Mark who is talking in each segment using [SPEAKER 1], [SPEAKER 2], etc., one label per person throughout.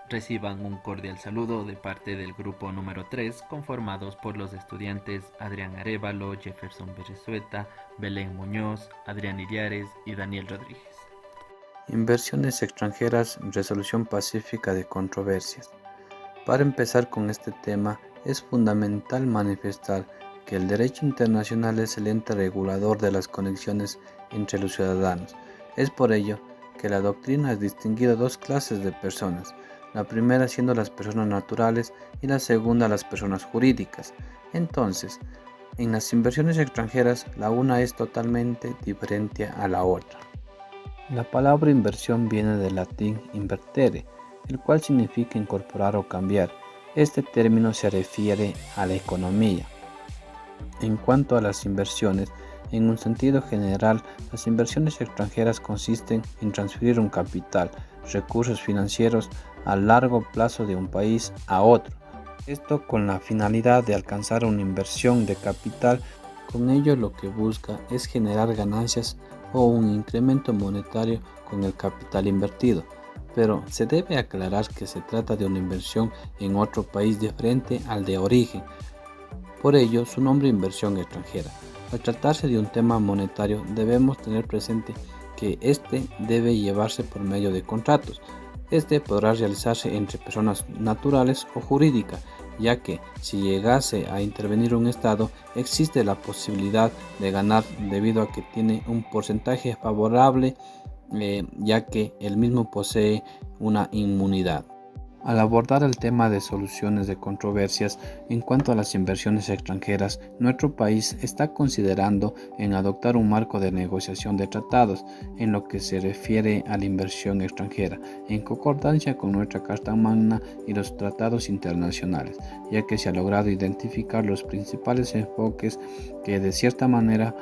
[SPEAKER 1] Reciban un cordial saludo de parte del grupo número 3, conformados por los estudiantes Adrián Arévalo, Jefferson Berresueta, Belén Muñoz, Adrián Iriares y Daniel Rodríguez.
[SPEAKER 2] Inversiones extranjeras, resolución pacífica de controversias. Para empezar con este tema, es fundamental manifestar que el derecho internacional es el ente regulador de las conexiones entre los ciudadanos. Es por ello que la doctrina ha distinguido dos clases de personas, la primera siendo las personas naturales y la segunda las personas jurídicas. Entonces, en las inversiones extranjeras, la una es totalmente diferente a la otra. La palabra inversión viene del latín invertere, el cual significa incorporar o cambiar. Este término se refiere a la economía. En cuanto a las inversiones, en un sentido general, las inversiones extranjeras consisten en transferir un capital, recursos financieros a largo plazo de un país a otro. Esto con la finalidad de alcanzar una inversión de capital. Con ello lo que busca es generar ganancias o un incremento monetario con el capital invertido, pero se debe aclarar que se trata de una inversión en otro país diferente al de origen. Por ello, su nombre inversión extranjera. Al tratarse de un tema monetario, debemos tener presente que este debe llevarse por medio de contratos. Este podrá realizarse entre personas naturales o jurídicas, ya que si llegase a intervenir un Estado, existe la posibilidad de ganar debido a que tiene un porcentaje favorable, ya que el mismo posee una inmunidad. Al abordar el tema de soluciones de controversias en cuanto a las inversiones extranjeras, nuestro país está considerando en adoptar un marco de negociación de tratados en lo que se refiere a la inversión extranjera, en concordancia con nuestra Carta Magna y los tratados internacionales, ya que se ha logrado identificar los principales enfoques que de cierta manera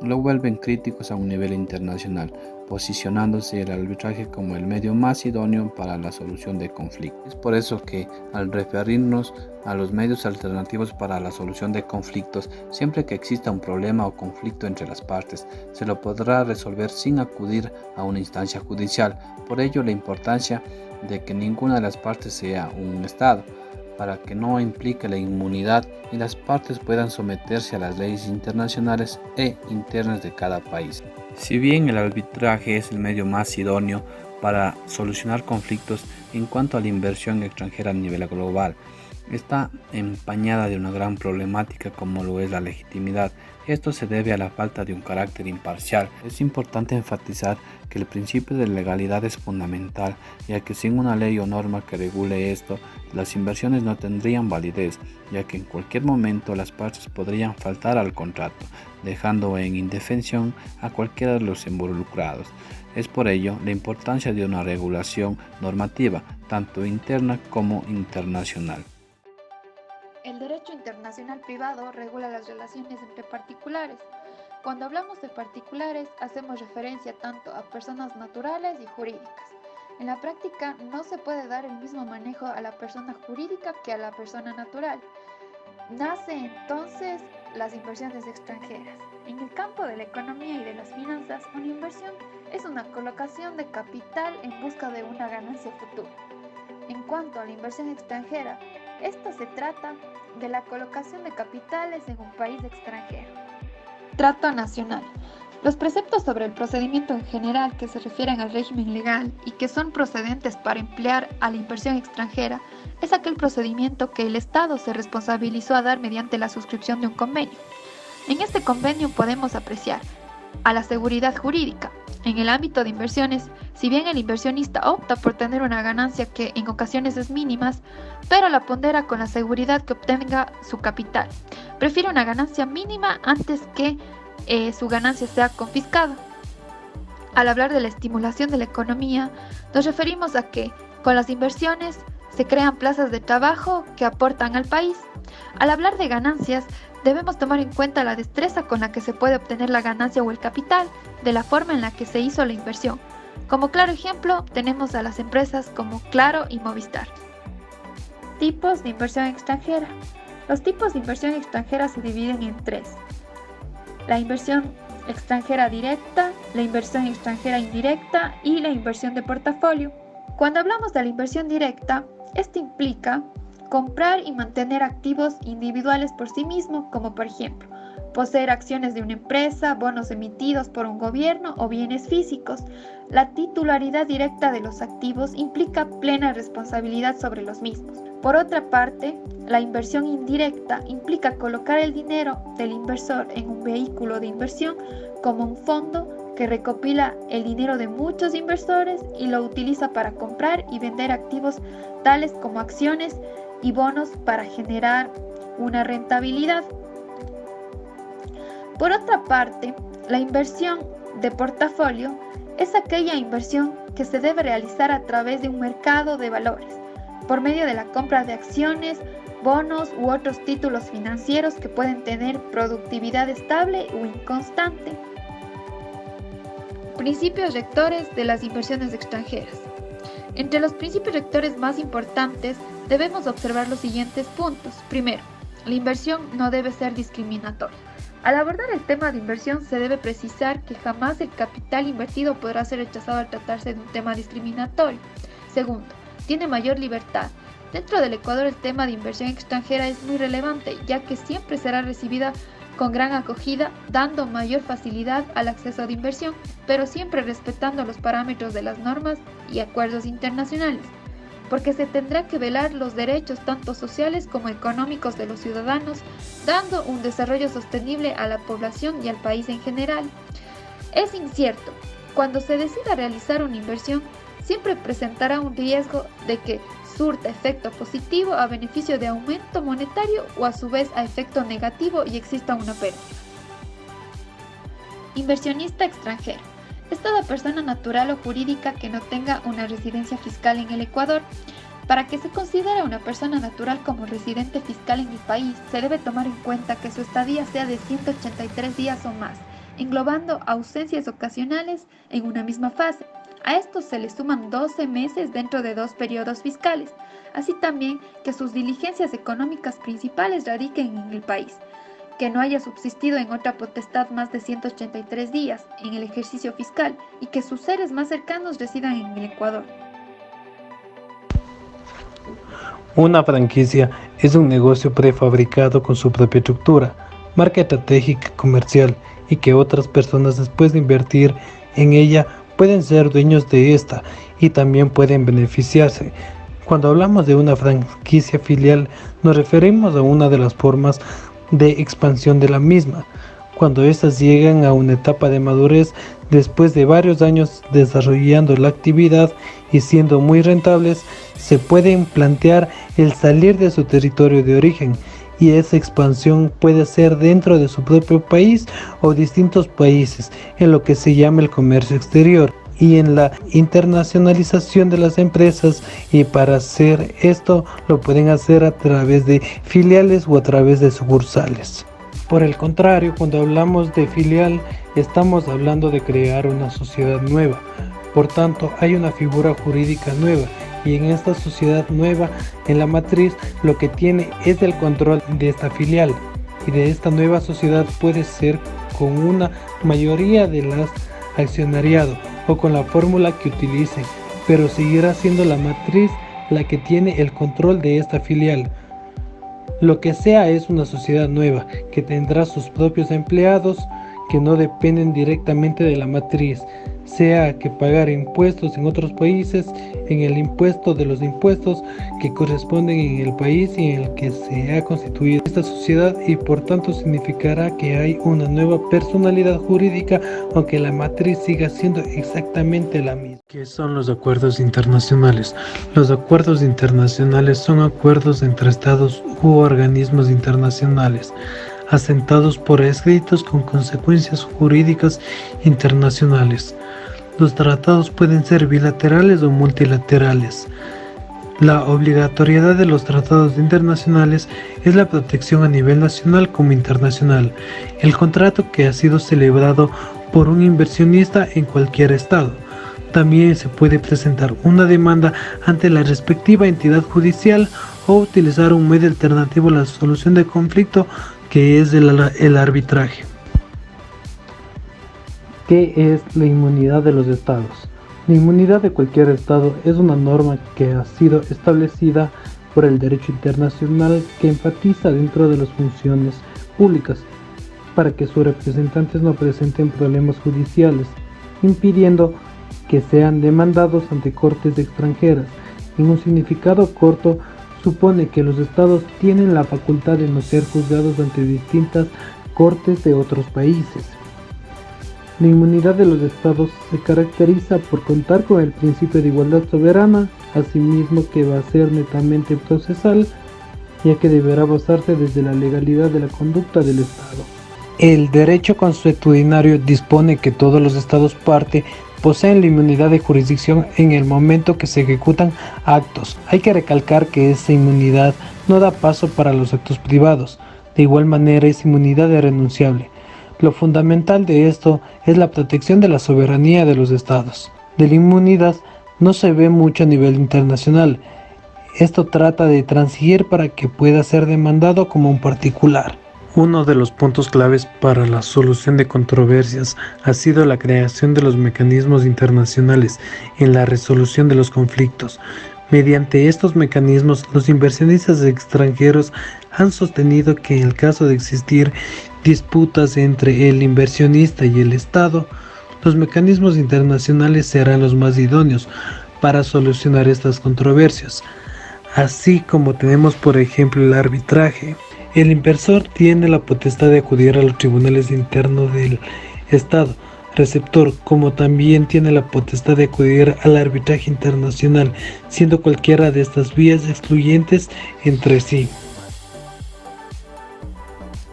[SPEAKER 2] lo vuelven críticos a un nivel internacional, posicionándose el arbitraje como el medio más idóneo para la solución de conflictos. Es por eso que, al referirnos a los medios alternativos para la solución de conflictos, siempre que exista un problema o conflicto entre las partes, se lo podrá resolver sin acudir a una instancia judicial. Por ello, la importancia de que ninguna de las partes sea un Estado, para que no implique la inmunidad y las partes puedan someterse a las leyes internacionales e internas de cada país. Si bien el arbitraje es el medio más idóneo para solucionar conflictos en cuanto a la inversión extranjera a nivel global, está empañada de una gran problemática como lo es la legitimidad. Esto se debe a la falta de un carácter imparcial. Es importante enfatizar que el principio de legalidad es fundamental, ya que sin una ley o norma que regule esto, las inversiones no tendrían validez, ya que en cualquier momento las partes podrían faltar al contrato, dejando en indefensión a cualquiera de los involucrados. Es por ello la importancia de una regulación normativa, tanto interna como internacional.
[SPEAKER 3] El derecho internacional privado regula las relaciones entre particulares. Cuando hablamos de particulares, hacemos referencia tanto a personas naturales y jurídicas. En la práctica, no se puede dar el mismo manejo a la persona jurídica que a la persona natural. Nace entonces las inversiones extranjeras. En el campo de la economía y de las finanzas, una inversión es una colocación de capital en busca de una ganancia futura. En cuanto a la inversión extranjera, esta se trata de la colocación de capitales en un país extranjero. Trato nacional. Los preceptos sobre el procedimiento en general que se refieren al régimen legal y que son procedentes para emplear a la inversión extranjera es aquel procedimiento que el Estado se responsabilizó a dar mediante la suscripción de un convenio. En este convenio podemos apreciar a la seguridad jurídica. En el ámbito de inversiones, si bien el inversionista opta por tener una ganancia que en ocasiones es mínima, pero la pondera con la seguridad que obtenga su capital. Prefiere una ganancia mínima antes que su ganancia sea confiscada. Al hablar de la estimulación de la economía, nos referimos a que con las inversiones se crean plazas de trabajo que aportan al país. Al hablar de ganancias, debemos tomar en cuenta la destreza con la que se puede obtener la ganancia o el capital, de la forma en la que se hizo la inversión. Como claro ejemplo, tenemos a las empresas como Claro y Movistar. Tipos de inversión extranjera. Los tipos de inversión extranjera se dividen en tres: la inversión extranjera directa, la inversión extranjera indirecta y la inversión de portafolio. Cuando hablamos de la inversión directa, esto implica comprar y mantener activos individuales por sí mismo, como por ejemplo, poseer acciones de una empresa, bonos emitidos por un gobierno o bienes físicos. La titularidad directa de los activos implica plena responsabilidad sobre los mismos. Por otra parte, la inversión indirecta implica colocar el dinero del inversor en un vehículo de inversión como un fondo que recopila el dinero de muchos inversores y lo utiliza para comprar y vender activos tales como acciones y bonos para generar una rentabilidad. Por otra parte, la inversión de portafolio es aquella inversión que se debe realizar a través de un mercado de valores, por medio de la compra de acciones, bonos u otros títulos financieros que pueden tener productividad estable o inconstante. Principios rectores de las inversiones extranjeras. Entre los principios rectores más importantes debemos observar los siguientes puntos. Primero, la inversión no debe ser discriminatoria. Al abordar el tema de inversión se debe precisar que jamás el capital invertido podrá ser rechazado al tratarse de un tema discriminatorio. Segundo, tiene mayor libertad. Dentro del Ecuador el tema de inversión extranjera es muy relevante, ya que siempre será recibida con gran acogida, dando mayor facilidad al acceso de inversión, pero siempre respetando los parámetros de las normas y acuerdos internacionales, porque se tendrá que velar los derechos tanto sociales como económicos de los ciudadanos, dando un desarrollo sostenible a la población y al país en general. Es incierto, cuando se decida realizar una inversión, siempre presentará un riesgo de que surta efecto positivo a beneficio de aumento monetario o a su vez a efecto negativo y exista una pérdida. Inversionista extranjero. Es toda persona natural o jurídica que no tenga una residencia fiscal en el Ecuador. Para que se considere a una persona natural como residente fiscal en el país, se debe tomar en cuenta que su estadía sea de 183 días o más, englobando ausencias ocasionales en una misma fase. A estos se le suman 12 meses dentro de 2 periodos fiscales, así también que sus diligencias económicas principales radiquen en el país, que no haya subsistido en otra potestad más de 183 días en el ejercicio fiscal y que sus seres más cercanos residan en el Ecuador.
[SPEAKER 4] Una franquicia es un negocio prefabricado con su propia estructura, marca estratégica comercial y que otras personas después de invertir en ella pueden ser dueños de esta y también pueden beneficiarse. Cuando hablamos de una franquicia filial, nos referimos a una de las formas de expansión de la misma, cuando éstas llegan a una etapa de madurez después de varios años desarrollando la actividad y siendo muy rentables, se pueden plantear el salir de su territorio de origen, y esa expansión puede ser dentro de su propio país o distintos países, en lo que se llama el comercio exterior y en la internacionalización de las empresas, y para hacer esto lo pueden hacer a través de filiales o a través de sucursales. Por el contrario, cuando hablamos de filial, estamos hablando de crear una sociedad nueva. Por tanto, hay una figura jurídica nueva, y en esta sociedad nueva, en la matriz, lo que tiene es el control de esta filial, y de esta nueva sociedad puede ser con una mayoría de las accionariado o con la fórmula que utilicen, pero seguirá siendo la matriz la que tiene el control de esta filial. Lo que sea es una sociedad nueva que tendrá sus propios empleados que no dependen directamente de la matriz, sea que pagar impuestos en otros países, en el impuesto de los impuestos que corresponden en el país y en el que se ha constituido esta sociedad, y por tanto significará que hay una nueva personalidad jurídica, aunque la matriz siga siendo exactamente la misma. ¿Qué son los acuerdos internacionales? Los acuerdos internacionales son acuerdos entre estados u organismos internacionales, asentados por escritos con consecuencias jurídicas internacionales. Los tratados pueden ser bilaterales o multilaterales. La obligatoriedad de los tratados internacionales es la protección a nivel nacional como internacional. El contrato que ha sido celebrado por un inversionista en cualquier estado. También se puede presentar una demanda ante la respectiva entidad judicial o utilizar un medio alternativo a la solución de conflicto, que es el arbitraje. ¿Qué es la inmunidad de los estados? La inmunidad de cualquier Estado es una norma que ha sido establecida por el derecho internacional que enfatiza dentro de las funciones públicas para que sus representantes no presenten problemas judiciales, impidiendo que sean demandados ante cortes extranjeras. En un significado corto, supone que los estados tienen la facultad de no ser juzgados ante distintas cortes de otros países. La inmunidad de los estados se caracteriza por contar con el principio de igualdad soberana, asimismo que va a ser netamente procesal, ya que deberá basarse desde la legalidad de la conducta del Estado. El derecho consuetudinario dispone que todos los estados parte poseen la inmunidad de jurisdicción en el momento que se ejecutan actos. Hay que recalcar que esa inmunidad no da paso para los actos privados. De igual manera es inmunidad irrenunciable. Lo fundamental de esto es la protección de la soberanía de los estados. De la inmunidad no se ve mucho a nivel internacional. Esto trata de transigir para que pueda ser demandado como un particular. Uno de los puntos claves para la solución de controversias ha sido la creación de los mecanismos internacionales en la resolución de los conflictos. Mediante estos mecanismos, los inversionistas extranjeros han sostenido que en el caso de existir disputas entre el inversionista y el Estado, los mecanismos internacionales serán los más idóneos para solucionar estas controversias. Así como tenemos por ejemplo el arbitraje. El inversor tiene la potestad de acudir a los tribunales internos del Estado receptor, como también tiene la potestad de acudir al arbitraje internacional, siendo cualquiera de estas vías excluyentes entre sí.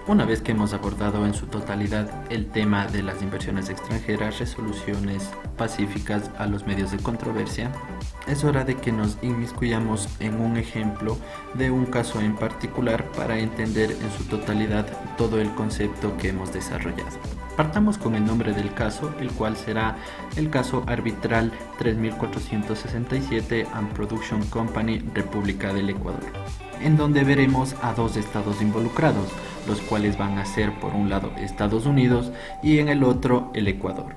[SPEAKER 1] Una vez que hemos abordado en su totalidad el tema de las inversiones extranjeras, resoluciones pacíficas a los medios de controversia, es hora de que nos inmiscuyamos en un ejemplo de un caso en particular para entender en su totalidad todo el concepto que hemos desarrollado. Partamos con el nombre del caso, el cual será el caso arbitral 3467 and Production Company, República del Ecuador, en donde veremos a dos estados involucrados, los cuales van a ser por un lado Estados Unidos y en el otro el Ecuador.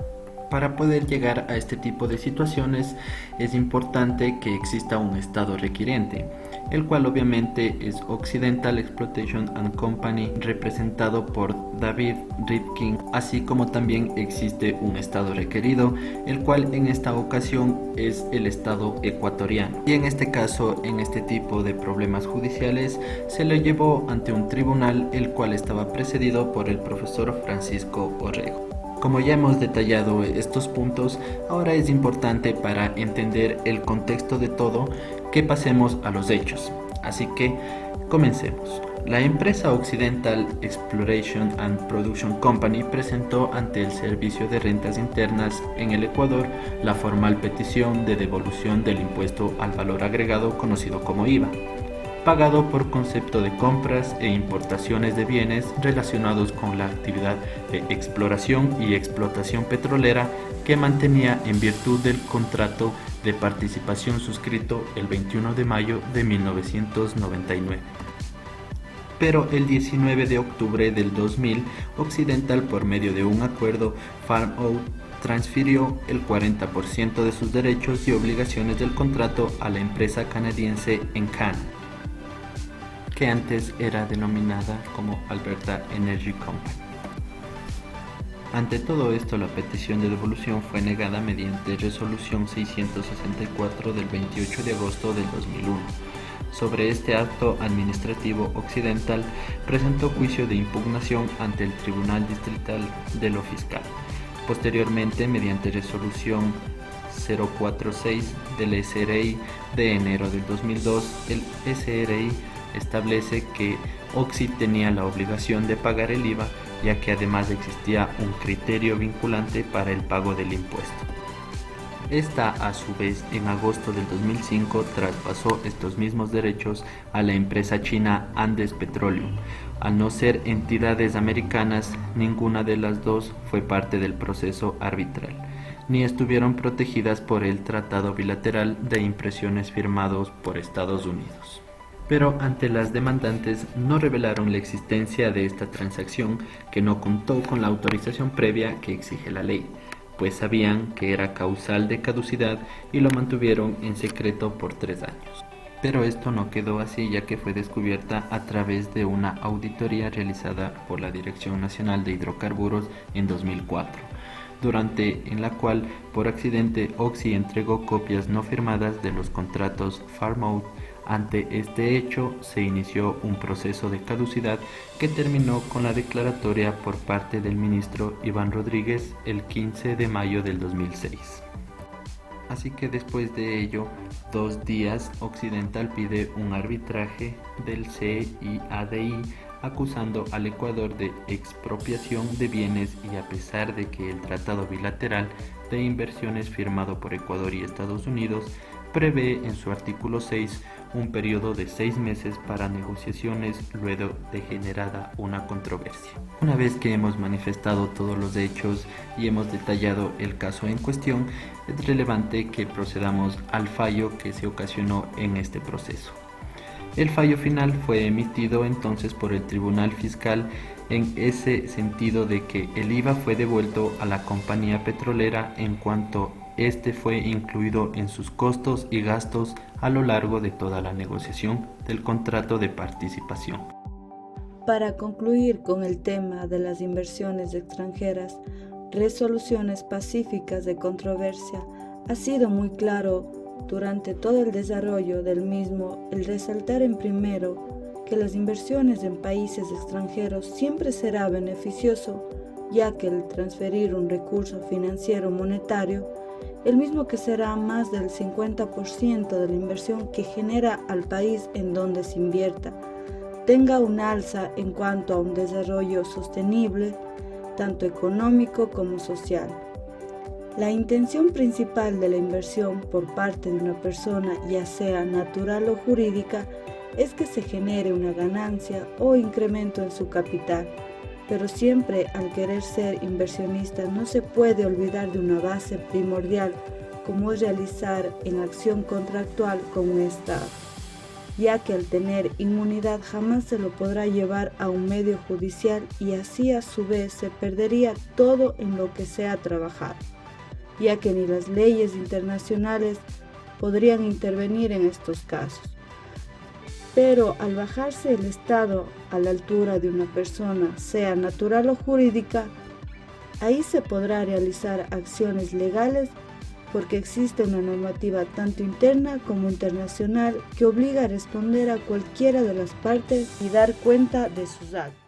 [SPEAKER 1] Para poder llegar a este tipo de situaciones es importante que exista un estado requiriente, el cual obviamente es Occidental Exploitation and Company, representado por David Rifkin, así como también existe un estado requerido, el cual en esta ocasión es el estado ecuatoriano. Y en este caso, en este tipo de problemas judiciales, se le llevó ante un tribunal el cual estaba precedido por el profesor Francisco Orrego. Como ya hemos detallado estos puntos, ahora es importante para entender el contexto de todo que pasemos a los hechos. Así que comencemos. La empresa Occidental Exploration and Production Company presentó ante el Servicio de Rentas Internas en el Ecuador la formal petición de devolución del impuesto al valor agregado conocido como IVA, pagado por concepto de compras e importaciones de bienes relacionados con la actividad de exploración y explotación petrolera que mantenía en virtud del contrato de participación suscrito el 21 de mayo de 1999. Pero el 19 de octubre del 2000, Occidental, por medio de un acuerdo farm-out, transfirió el 40% de sus derechos y obligaciones del contrato a la empresa canadiense Encan, que antes era denominada como Alberta Energy Company. Ante todo esto, la petición de devolución fue negada mediante resolución 664 del 28 de agosto del 2001. Sobre este acto administrativo, Occidental presentó juicio de impugnación ante el Tribunal Distrital de lo Fiscal. Posteriormente, mediante resolución 046 del SRI de enero del 2002, el SRI establece que Oxy tenía la obligación de pagar el IVA, ya que además existía un criterio vinculante para el pago del impuesto. Esta, a su vez, en agosto del 2005 traspasó estos mismos derechos a la empresa china Andes Petroleum. Al no ser entidades americanas, ninguna de las dos fue parte del proceso arbitral, ni estuvieron protegidas por el Tratado Bilateral de Impresiones firmados por Estados Unidos. Pero ante las demandantes no revelaron la existencia de esta transacción, que no contó con la autorización previa que exige la ley. pues sabían que era causal de caducidad y lo mantuvieron en secreto por 3 años. Pero esto no quedó así, ya que fue descubierta a través de una auditoría realizada por la Dirección Nacional de Hidrocarburos en 2004, en la cual por accidente Oxy entregó copias no firmadas de los contratos farm out. Ante este hecho se inició un proceso de caducidad que terminó con la declaratoria por parte del ministro Iván Rodríguez el 15 de mayo del 2006. Así que después de ello, 2 días, Occidental pide un arbitraje del CIADI acusando al Ecuador de expropiación de bienes, y a pesar de que el Tratado Bilateral de Inversiones firmado por Ecuador y Estados Unidos prevé en su artículo 6 un periodo de 6 meses para negociaciones luego de generada una controversia. Una vez que hemos manifestado todos los hechos y hemos detallado el caso en cuestión, es relevante que procedamos al fallo que se ocasionó en este proceso. El fallo final fue emitido entonces por el Tribunal Fiscal en ese sentido de que el IVA fue devuelto a la compañía petrolera en cuanto este fue incluido en sus costos y gastos a lo largo de toda la negociación del contrato de participación.
[SPEAKER 5] Para concluir con el tema de las inversiones extranjeras, resoluciones pacíficas de controversia, ha sido muy claro durante todo el desarrollo del mismo el resaltar en primero que las inversiones en países extranjeros siempre será beneficioso, ya que el transferir un recurso financiero monetario, el mismo que será más del 50% de la inversión que genera al país en donde se invierta, tenga un alza en cuanto a un desarrollo sostenible, tanto económico como social. La intención principal de la inversión por parte de una persona, ya sea natural o jurídica, es que se genere una ganancia o incremento en su capital, pero siempre al querer ser inversionista no se puede olvidar de una base primordial como es realizar en acción contractual con un Estado, ya que al tener inmunidad jamás se lo podrá llevar a un medio judicial y así a su vez se perdería todo en lo que se ha trabajado, ya que ni las leyes internacionales podrían intervenir en estos casos. Pero al bajarse el Estado a la altura de una persona, sea natural o jurídica, ahí se podrá realizar acciones legales porque existe una normativa tanto interna como internacional que obliga a responder a cualquiera de las partes y dar cuenta de sus actos.